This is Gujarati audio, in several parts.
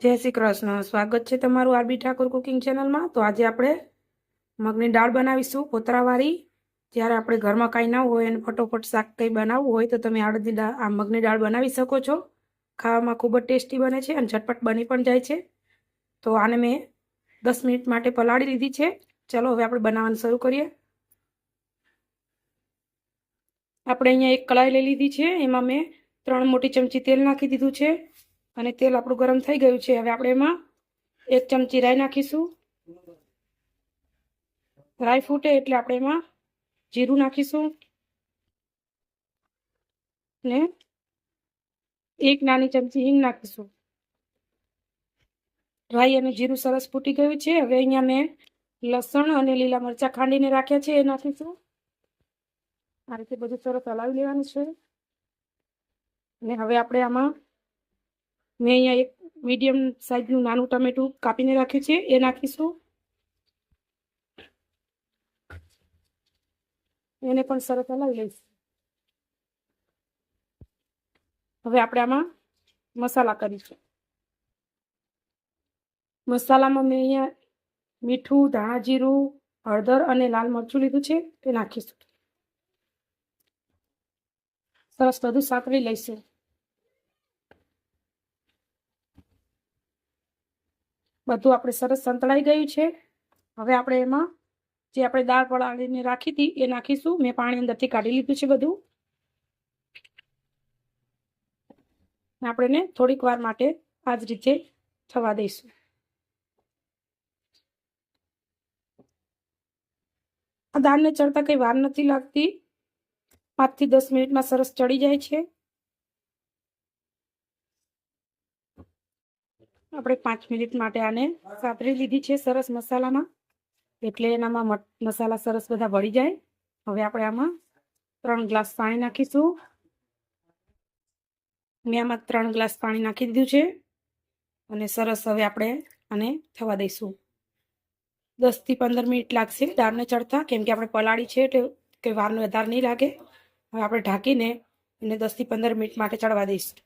જય શ્રી કૃષ્ણ. સ્વાગત છે તમારું આરબી ઠાકોર કુકિંગ ચેનલમાં. તો આજે આપણે મગની દાળ બનાવીશું કોતરાવાળી. જ્યારે આપણે ઘરમાં કાંઈ ના હોય અને ફટોફટ શાક કંઈ બનાવવું હોય તો તમે અડદની દાળ મગની દાળ બનાવી શકો છો. ખાવામાં ખૂબ જ ટેસ્ટી બને છે અને ઝટપટ બની પણ જાય છે. તો આને મેં 10 મિનિટ માટે પલાળી લીધી છે. ચલો હવે આપણે બનાવવાનું શરૂ કરીએ. આપણે અહીંયા એક કઢાઈ લઈ લીધી છે. એમાં મેં 3 મોટી ચમચી તેલ નાખી દીધું છે અને તેલ આપણું ગરમ થઈ ગયું છે. હવે આપણે એમાં 1 ચમચી રાઈ નાખીશું. રાઈ ફૂટે એટલે આપણે એમાં જીરું નાખીશું ને 1 નાની ચમચી હિંગ નાખીશું. રાઈ અને જીરું સરસ ફૂટી ગયું છે. હવે અહીંયા મેં લસણ અને લીલા મરચાં ખાંડીને રાખ્યા છે, એ નાખીશું. આ રીતે બધું સરસ હલાવી લેવાનું છે. અને હવે આપણે આમાં મેં અહીંયા એક મીડિયમ સાઈઝનું નાનું ટમેટું કાપીને રાખ્યું છે, એ નાખીશું. એને પણ સરસ હલાવી લઈશું. હવે આપણે આમાં મસાલા કરીશું. મસાલામાં મેં અહીંયા મીઠું, ધાણા જીરું, હળદર અને લાલ મરચું લીધું છે, તે નાખીશું. સરસ બધું સાતળી લઈશું. બધું આપણે સરસ સંતળાઈ ગયું છે. હવે આપણે એમાં જે આપણે દાળ પલાળીને રાખી હતી એ નાખીશું. મેં પાણી અંદરથી કાઢી લીધું છે બધું. આપણે થોડીક વાર માટે આ જ રીતે થવા દઈશું. આ દાળને ચડતા કંઈ વાર નથી લાગતી. 5 થી 10 મિનિટમાં સરસ ચડી જાય છે. આપણે 5 મિનિટ માટે આને સાતરી લીધી છે સરસ મસાલામાં, એટલે એનામાં મસાલા સરસ બધા ભળી જાય. હવે આપણે આમાં 3 ગ્લાસ પાણી નાખીશું. મેં આમાં 3 ગ્લાસ પાણી નાખી દીધું છે અને સરસ હવે આપણે આને થવા દઈશું. 10 થી 15 મિનિટ લાગશે દાળને ચડતા, કેમ કે આપણે પલાળી છે એટલે કંઈ વારનો વધારે નહીં લાગે. હવે આપણે ઢાંકીને એને 10 થી 15 મિનિટ માટે ચડવા દઈશું.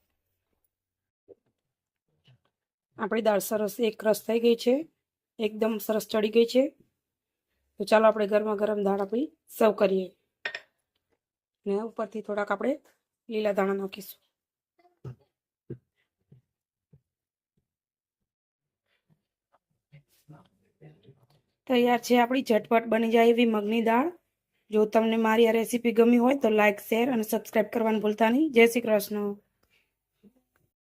આપણી દાળ સરસ એક રસ થઈ ગઈ છે, એકદમ સરસ ચડી ગઈ છે. તો ચાલો આપણે ગરમા ગરમ દાળ આપણી સર્વ કરીએ. ને ઉપરથી થોડાક આપણે લીલા ધાણા નાખીશું. તૈયાર છે આપણી ઝટપટ બની જાય એવી મગની દાળ. જો તમને મારી આ રેસીપી ગમી હોય તો લાઈક, શેર અને સબસ્ક્રાઈબ કરવાનું ભૂલતા નહીં. જય શ્રી કૃષ્ણ.